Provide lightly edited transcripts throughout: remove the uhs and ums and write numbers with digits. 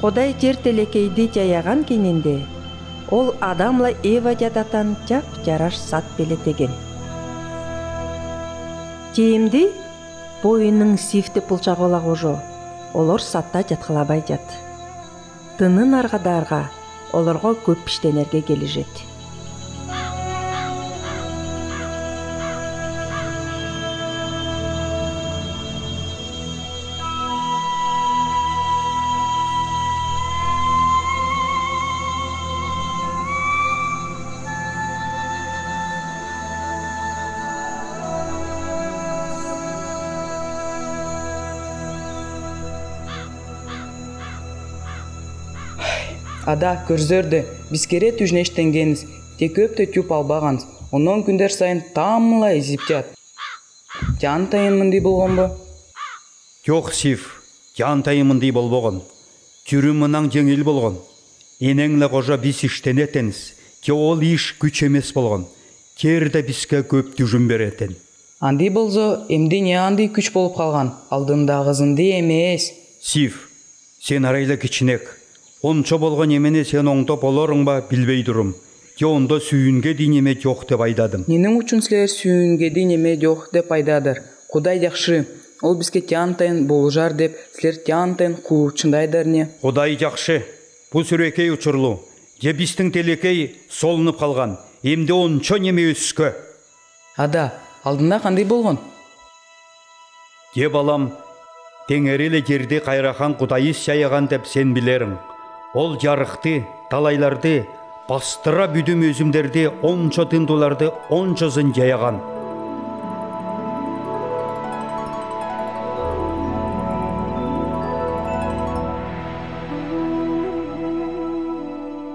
Кудай жер телекейди жаяган кенинде, ол адамла Эва жадатан жап жараш сат белетеген. Жейимди боюнун сифти пулчак ола кожо, олор сатта жаткылабай жат. Тынын аргадарга олорго көп иштенерге келишет. Ада көрзөрдө, биз кере түжнештенгениз, те көптө тюп албаганыз, онон күндер сайын тамыла изип жат. Жан тайымындай болгонбу? Жок, Сиф, жан тайымындай болбогон. Жүрүм мынан жеңил болгон. Энеңле кожо биз иштенетениз, же ол иш күч эмес болгон. Керде бизге көп түжүм беретен. Андай болсо, эмди не андай күч болуп калган? Алдындагызындай эмес. Сиф, сен арайла кичинек. Ончо болгон эмени сен оңдоп олоруң ба билбей турум. Же ондо сүйүнгө дейин эме жок деп айдадым. Менин үчүн силер сүйүнгө дейин эме жок деп айдадыр. Кудай жакшы. Ол бизге тянтайын болжар деп силер тянтайын куучундайдар не? Кудай жакшы. Бу сүрөкей учурлуу. Же биздин телекей солунуп калган. Эмди ончо неме өскө. Ада, алдында кандай болгон? Же балам, теңери эле жерди кайрахан Кудайы жаяган деп сен билериң. Ол жарыкты, талайларды, бастыра бүдүм өзүмдерди, ончо тындуларды ончосын жаяган.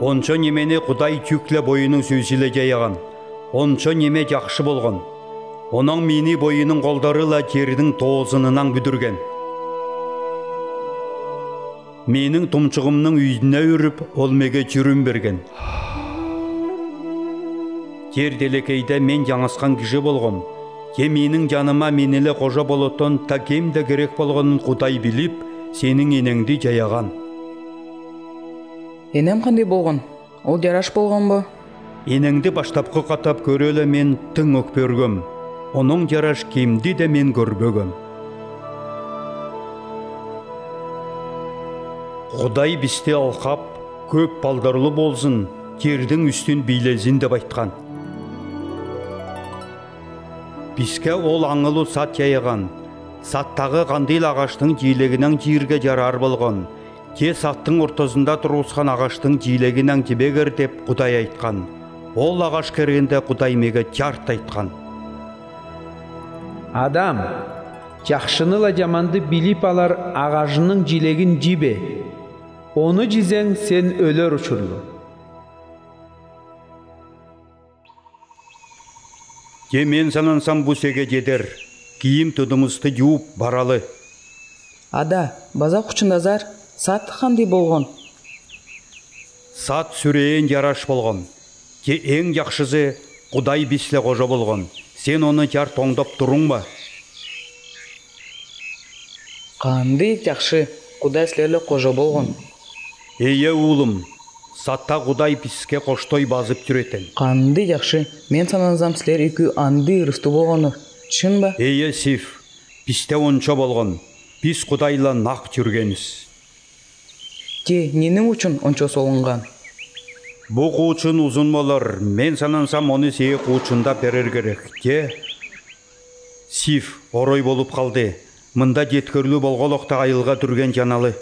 Ончо немени Кудай жүкле боюнун сөзүлө жаяган. Ончо неме жакшы болгон. Онун мини боюнун колдорула жердин тоозунунан бүдүрген. Менің тумчугумнун үйүнө үрүп, ол меге жүрүм берген. Жер делекейде мен жаңаскан киши болгом. Же менин жаныма мен эле кожо болотон та кемде керек болгонун Кудай билип, сенин энеңди жаяган. Энем кандай болгон? Ол жараш болгонбу? Энеңди баштапкы катап көрө эле мен тың өкпөргөм. Онун жараш кемди де мен көрбөгөм. Кудай бизди алкап, көп балдарлуу болсун, жердин үстүн бийлезин деп айткан. Бизге ол аңылуу сат жаяган. Саттагы кандыл агаштын жийлегинен жирге жарар болгон. Же саттын ортосунда тургузган агаштын жийлегинен жебегер деп Кудай айткан. Ол агаш кергенде Кудай меге жарт айткан. Адам, жакшыныла жаманды билип алар агажынын жийлегин жибе. Onu жизең сен өлөр учурлу. Же мен санансам бу сеге жетер. Кийим тудумузду жууп баралы. Ада, базак учундазар, сат кандай болгон? Сат сүрөйөн жараш болгон. Же эң жакшысы Кудай бизле кожо болгон. Сен оны жар тоңдоп туруңба? Кандай жакшы, Кудай силерге кожо болгон. Эйе уулум, сатта Кудай бизге коштой базып жүрөтен. Кандай жакшы, мен санансам силер экөө андай ырыстуу болгону. Чынбы? Эйе Сиф, бизде ончо болгон. Биз Кудайла нак жүргенбиз. Же, эмне үчүн ончо солунган? Бу куучун узун болор. Мен санансам оны сээ куучунда берер керек. Же? Сиф, орой болуп калды. Мында жеткөрлүү болголокта айылга түрген жаналы.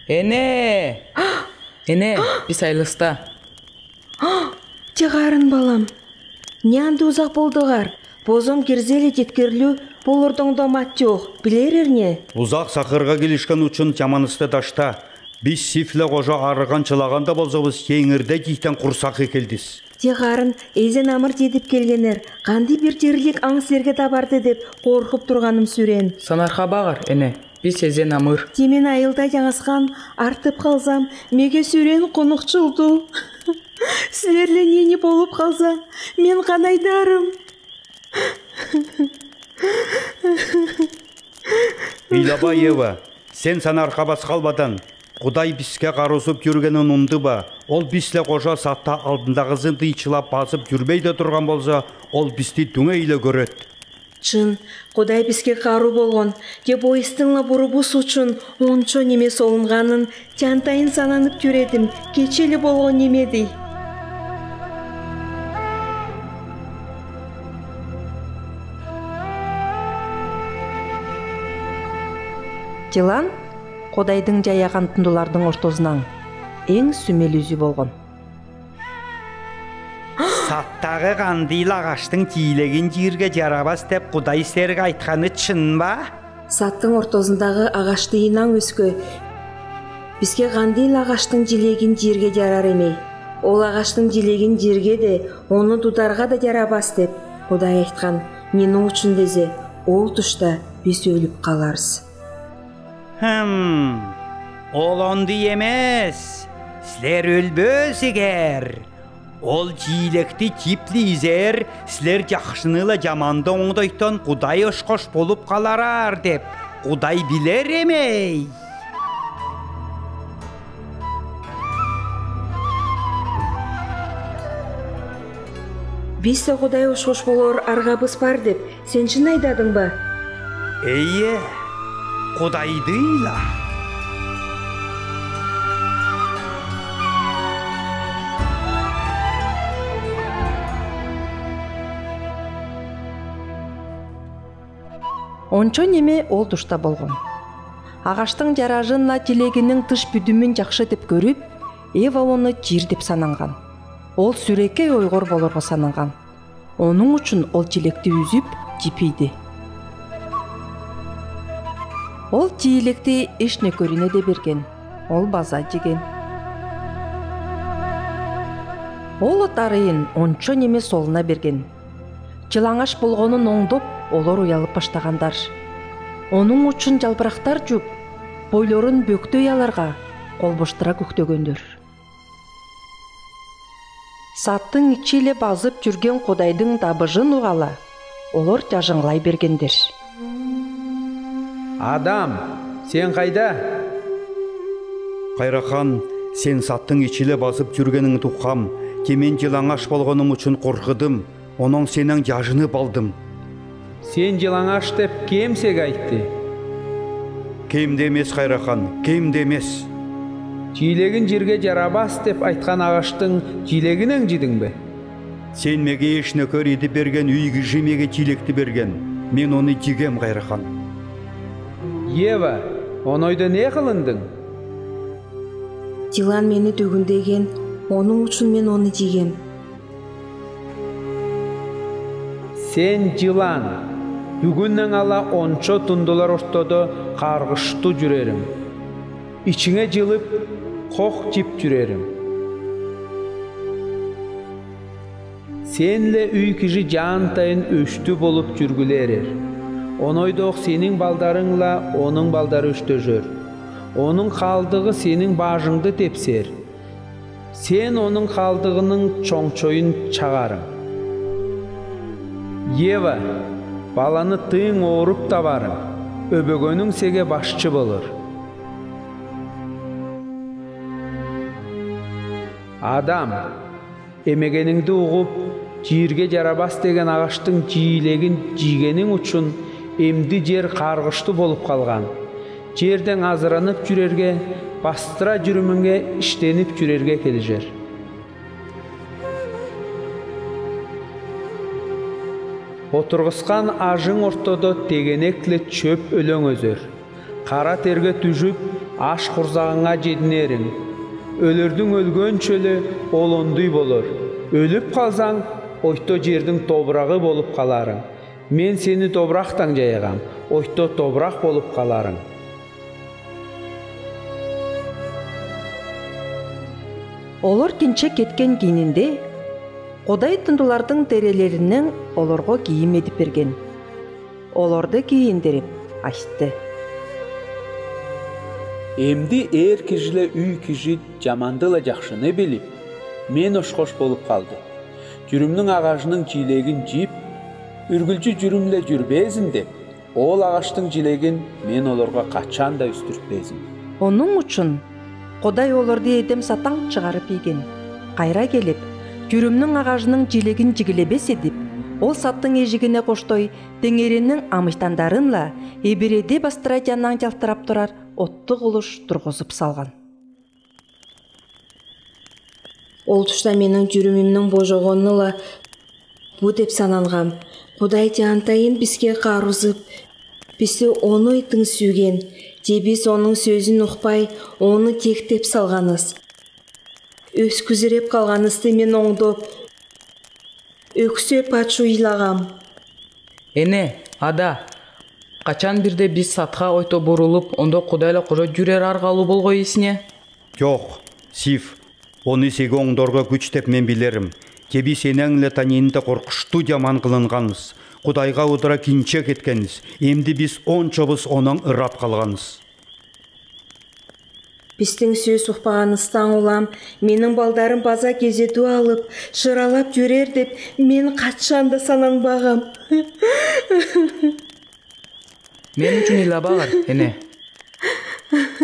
Эне! Эне, биз айылыста. Жыгарын балам. Не анды узак болдугар? бозом кирзели жеткерлүү болордоңдо мат жок, билер эрне. Узак сакырга келишкен үчүн жаманысты дашта. Biz sifle koca arıgan çılaganda bolsabız kеңирде жийтен курсак экелдис. Тегарын эзен амыр жетип келгенер, кандай бир жерлик аң силерге табарды деп коркуп турганым сүрен. Санарха багар, эне. Биз эзен амыр. Темен айылда жаңасқан артып қалсам, меге сүрен қонықчылды. Сілерле нені болып қалса, мен қанайдарым. Илабаева, сен санарха бас қалбадан, Құдай бізге қарусып жүргенін ұнды ба? Ол бізле қожа сатта алдындағызын дыйчылап басып жүрбейді тұрған болса, ол бізді дүңейлі көрет. Чын, Құдай бізге қару болған, деп ойыстыңла бұрыбыс үшін ончо неме солынғанын тянтайын сананып жүредім, кечелі болған немеді. Жылан Құдайдың жаяған тұндылардың ортозынан ең сүмел үзі болған. Саттағы қандил ағаштың жийлеген жерге жарабас деп Құдай сәрге айтқаны чын ба? Саттың ортозындағы ағашты инан өскі. Бізге қандил ағаштың жилеген жерге жарар емей. Ол ағаштың жилеген жерге де, оны дударға да жарабас деп Құдай айтқан. Менің үшін дезе, ол тұшта біз өліп қаларыз. Ол онды емес. Сілер өлбөс егер. Ол жилекті киплі изер, сілер жақшынылы жаманды оңдайтын Құдай ұшқош болып қаларар деп, Құдай білер емей. Бізсе Құдай ұшқош болор арғабыз бар деп, сен шын айдадың ба? Эйе, Құдайдыйла. Ончо неме ол тұшта болған. Ағаштың жаражынла телегінің тыш бүдімін жақшы деп көріп, Ева оны жир деп сананған. Ол сүреке ойғыр болырға сананған. Оның үшін ол телекті үзіп, жипейді. Ол телекті ешне көріне де берген. Ол база жеген. Ол отарыйын ончо неме солына берген. Жылаңаш болғанын оңдоп, олар уялып баштағандар. Оның үшін жалбырақтар жүп, бойлорын бөкті ұяларға қолбоштыра көктөгөндөр. Саттың ичеле базып жүрген Құдайдың табыжын уғала, олар жажыңлай бергендер. Адам, сен қайда? Қайрахан, сен саттың ичеле базып жүргенің тұққам, темен жылаңаш болғаным үшін қорқыдым, оның сенің жажыны балдым. Сен жылаңаш деп кемсек айтты. Кемде емес, Қайрахан, кемде емес. Жийлегін жерге жарабас деп айтқан ағаштың жийлегінің жидің бе? Сен меге ешіне көр еді берген, үйгі жемеге жилекті берген. Мен оны жегем, Қайрахан. Ева, онойды не қылындың? Дилан мені төгіндеген, оның үшін мен оны жегем. Сен жылан, бүгіннен ала ончо тұндылар ортоды қарғышты жүрерім. Ичіңе жылып, қоқ жип жүрерім. Сенле үй кіші жантайын өшті болып жүргілерер. Онойдоқ сенің балдарыңла оның балдары өшті жүр. Оның қалдығы сенің бажыңды тепсер. Сен оның қалдығының чоңчойын чағарым. Ева, баланы тыың оруп табарым, өбөгөнің сеге башчы болыр. Адам, емегеніңді уғып, жирге жарабас деген ағаштың жийлегін жигенің үшін емді жер қарғышты болып қалған. Жерден азыранып жүрерге, бастыра жүрімінге іштеніп жүрерге кележер. Отырғысқан ажың ортоды тегенеклі чөп өлің өзір. Қара терге түжіп, аш құрзағыңа жедінерің. Өлірдің өлгөн чөлі олондуй болыр. Өліп қалсаң, ойто жердің тобырағы болып қаларың. Мен сені тобрақтан жайығам, ойто тобрақ болып қаларың. Олар кинче кеткен кейінінде, Құдай тұндылардың терелерінен оларға киім едіп берген. Оларды киіндіріп ашты. Емді әр кіжілі үй кіжі жамандыла жақшыны біліп, мен ошқош болып қалды. Жүрімнің ағашының жилегін жип, үргілчі жүрімле жүрбезін деп, ол ағаштың жилегін мен оларға қачанда үстіртпезін. Оның үшін Құдай оларды едем сатаң шығарып еген. Қайра келіп, жүрімнің ағашының жилегін жігілебес едіп, ол саттың ежігіне қоштой, теңереннің амыштандарынла, ебереде бастыра жаннан жалтырап тұрар, отты құлыш тұрғызып салған. Ол тұшта менің жүрімімнің божоғоныла бұ деп сананғам. Құдай жантайын бізге қарузып, бізді оны итің сүйген, де біз оның сөзін ұқпай, оны тектеп салғаныз. Өз күзіреп қалғанысты мен оңдып, өксе патшу илағам. Эне, ада, қачан бірде біз сатқа ойто бұрылып, онда Құдайлы құжа жүрер арғалы болғой есіне? Жоқ, Сиф, оны сегі оңдорға күч деп мен білерім. Теби сенәңлі танинді қорқышты жаман қылынғаныз. Құдайға ұдыра кинче кеткеніз. Емді біз ончобыз оның ұрап қалғаныз. Біздің сөз ұқпағаныстан олам, менің балдарым база кезету алып, шыралап жүрер деп, мен қатшанды сананбағам. Мен үшін илабағар, эне.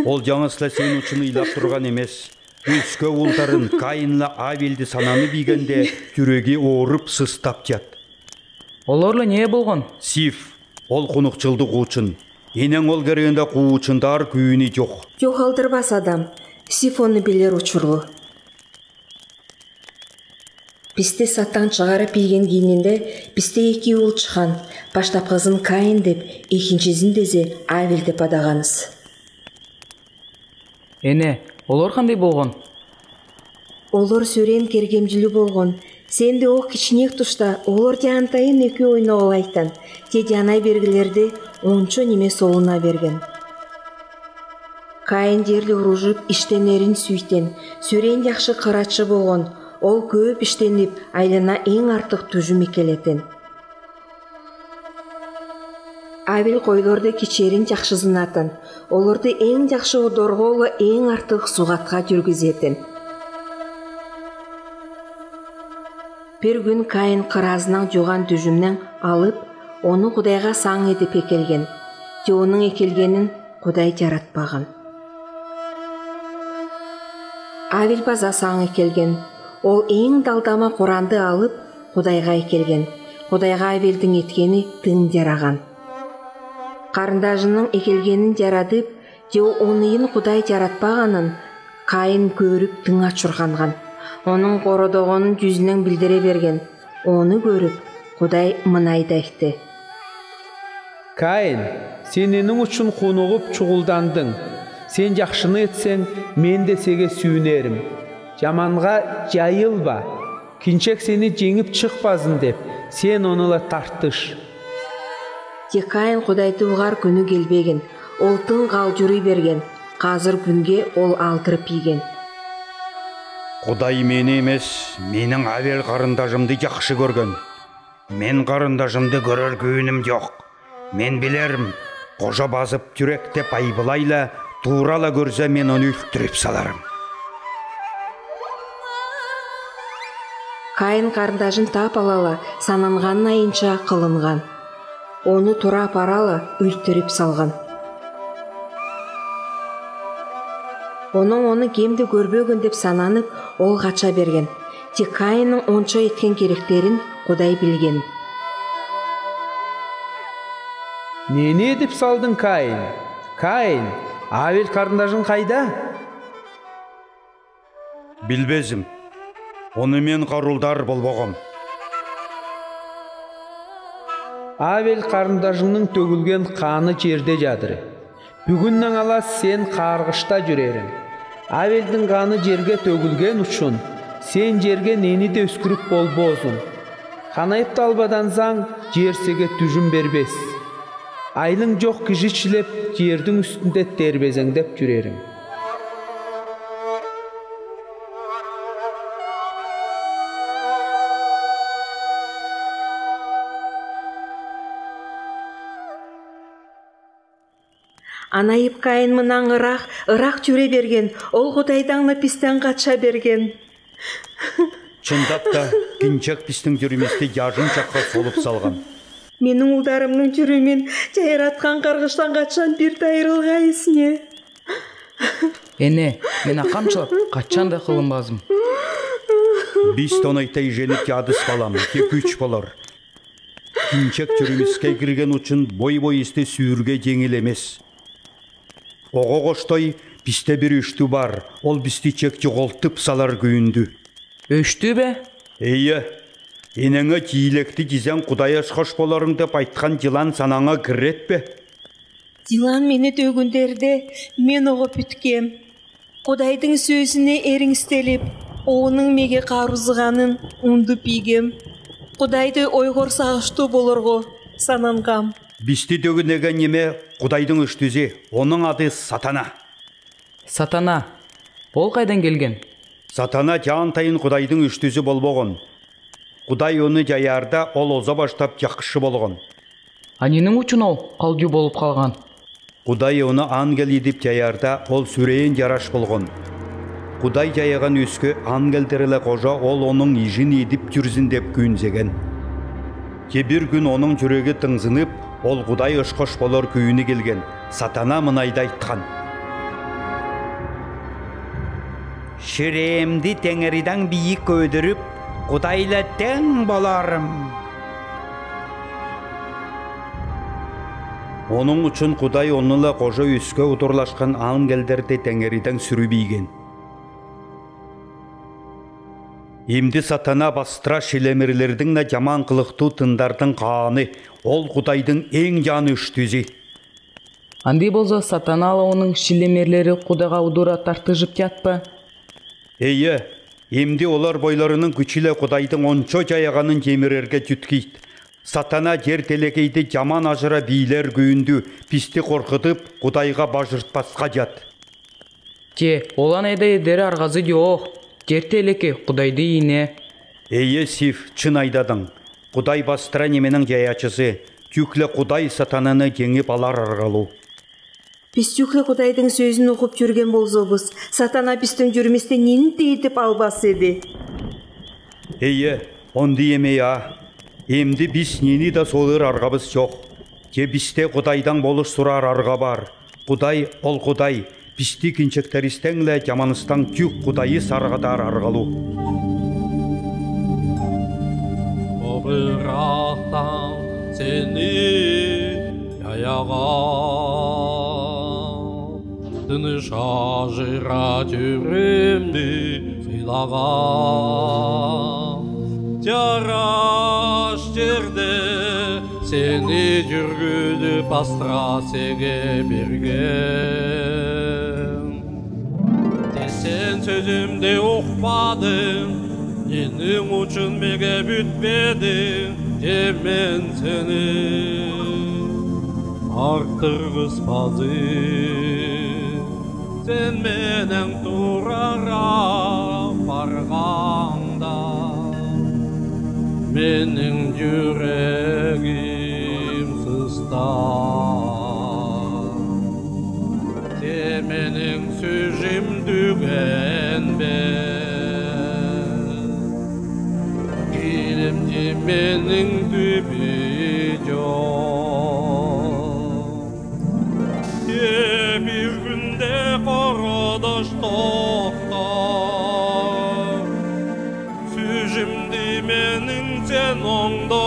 Ол жаңысла сен үшін илап тұрған емес. Өскі ұлдарын Кайынла Авелді сананы бейгенде жүрегі орып сыстап жат. Оларлы не болған? Сиф, ол құнықчылды қуычын. Енен ол керегенде қуычындар күйіні жоқ. Жоқ алдырбас адам, Сиф оны білер ұчырлы. Бізде саттан шығарып еген кейінінде, бізде екі ұл шыған, баштапқызын Кайын деп, екіншізін дезе Авел деп адағаныз. Эне, олар қандай болған? Олар сөрен кергемжілі болған. Сенде оқ кішінек тұшта, олар жантайын екі ойна олайтан. Те жанай бергілерді ончо неме солына берген. Кайын дерлі ұружып, іштенерін сүйттен. Сөрен яқшы қыратшы болған. Ол көп іштеніп, айлына ең артық түжім екелетін. Авел қойларды кечерін жақшызынатын. Оларды ең жақшы одорғолы ең артық суғатқа жүргізетін. Bir gün Кайын қыразынан жоған түжімнен алып, оны Құдайға саң едіп екелген. Де оның екелгенін Құдай жаратпаған. Авел база саң екелген. Ол ең далдама Құранды алып, Құдайға екелген. Құдайға Авелдің еткені тың жараған. Қарындажының екелгенін жарадып, де онымен Құдай жаратпағанын Кайын көріп тың ачырғанған. Оның қородоғының жүзінен білдіре берген. Оны көріп, Құдай мынайды айтты. Кайын, сененің үшін қонуғып чұғылдандың. Сен жақшыны етсең, мен де сеге сүйінерім. Жаманға жайылба, кинчек сені жеңіп шықпазын деп, сен оныла тартыш. Те Кайын Құдайды ұғар күні келбеген. Ол тың қал жүрі берген. Қазір күнге ол алдырып еген. Құдай мені емес, менің Авел қарындажымды жақшы көрген. Мен қарындажымды көрер күйінім жоқ. Мен білерім, қожа базып жүректеп айбылайла, турала көрсе мен оны өлтіріп саларым. Кайын қарындажын тап алала, сананғанын айынша қылынған. Оны тура парала, өлтіріп салған. Оның оны кемді көрбөгін деп сананып, ол қача берген. Тек Кайынның онша еткен керектерін Құдай білген. Нені едіп салдың Кайын? Кайын, Авел қарындажың қайда? Білбезім. Оны мен қарулдар болбоғым. Авел қарындажыңның төгілген қаны жерде жадыры. Бүгіннен ала сен қарғышта жүрерің. Авелдің қаны жерге төгілген үшін, сен жерге нені де өскіріп болбозын. Kanayıp dalbadan zang jersege tüjüm berbes. Aylıng жоқ kişi çilep жердің üstünde derbezengdep jürerim. Анайып кайын мынан ырак жүре берген, ол Құдайдаңны пистен кача берген. Чындап та, кинчек пистің жүрместе яжын чакка солып салған. Менің ұлдарымның жүрімен жайратқан қарғыштан қачан бір тайрылға есіне. Эне, мен ақамшылап, қачан да қылынбазым. Біз тонайтай женіп ядыс балам, ке күч болар. Кинчек жүрмеске кірген үшін бой-бой істе сүйірге жеңіл емес. Оғы қоштой, бізде бір үшті бар, ол бізді чек жоғалтып салар күйінді. Өшті бе? Эйе, енеңі жилекті жизен Құдай ашқаш боларың деп айтқан жылан санаңа кірет бе? Жылан мені төгіндерде мен оғып үткем. Құдайдың сөзіне еріңстеліп, оның меге қарызығанын ұнды пигем. Құдайды ойғыр сағышты болырғы сананғам. Бізді төгінеген неме Құдайдың үштізе, оның ады Сатана. Сатана, ол қайдан келген? Сатана жан-тайын Құдайдың үштізі болбоғын. Құдай оны жаярда ол оза баштап жақшы болған. Аненің үшін ол қалжу болып қалған? Құдай оны ангел едіп жаярда ол сүрейін жараш болған. Құдай жайаған өскі ангелдерілі қожа ол оның ежін едіп жүрзін деп күйінзеген. Кебір күн оның жүрегі тыңзынып, ол Құдай ұшқыш болар күйіні келген. Сатана мынайды айтқан. Шіремді тәңірідан бейік өдіріп, Құдайлы тең боларым. Оның үшін Құдай онылы қожа үске ұтырлашқан ангелдерді тәңірідан сүрібейген. Емді Сатана бастыра шелемірлердің на жаман қылықты тындардың қаны, ол Құдайдың ең жаны үштізі. Андай болса Сатаналы оның шелемерлері Құдайға ұдыра тартыжып ятпа? Эйе, емді олар бойларының күчілі Құдайдың ончо жайағанын жемірерге жүткейді. Сатана жер телекейді жаман ажыра бийлер күйінді, пісті қорқытып, Құдайға бажыртпасқа жат. Ке, олан айда едері арғазы жоқ. Жер телеке Құдайды ине. Эйе сиф, чын айдадың. Құдай бастыра неменің жаячысы, тюклі Құдай Сатананы жеңіп алар арғалу. Біз жүклі Құдайдың сөзін оқып жүрген болзобыз. Сатана біздің жүрместе нені дейдіп албас еді? Эйе, онды емей а. Емді біз нені да солыр арғабыз жоқ. Ке бізде Құдайдан болыш сұрар арға бар. Құдай, ол Құдай, бізді кіншектерістенлі жаманыстан тюк Құдайы сарғадар арғалу. Обырақтан сені яяға Дыны шажыра тюремді сыйлаған Жараш жерде сені жүргіліп астра сеге берген Сен сөзімде оқпадың, енің үшін меге бүтпедің Емен сені артырғыспадың Sen менің турара барғанда Менің жүрегім сыстар Те менің сөзім дүген бе Келімде менің дүбі жоқ Те бір күнде Құрыдыш тоқтар Сөзімді менің сен оңды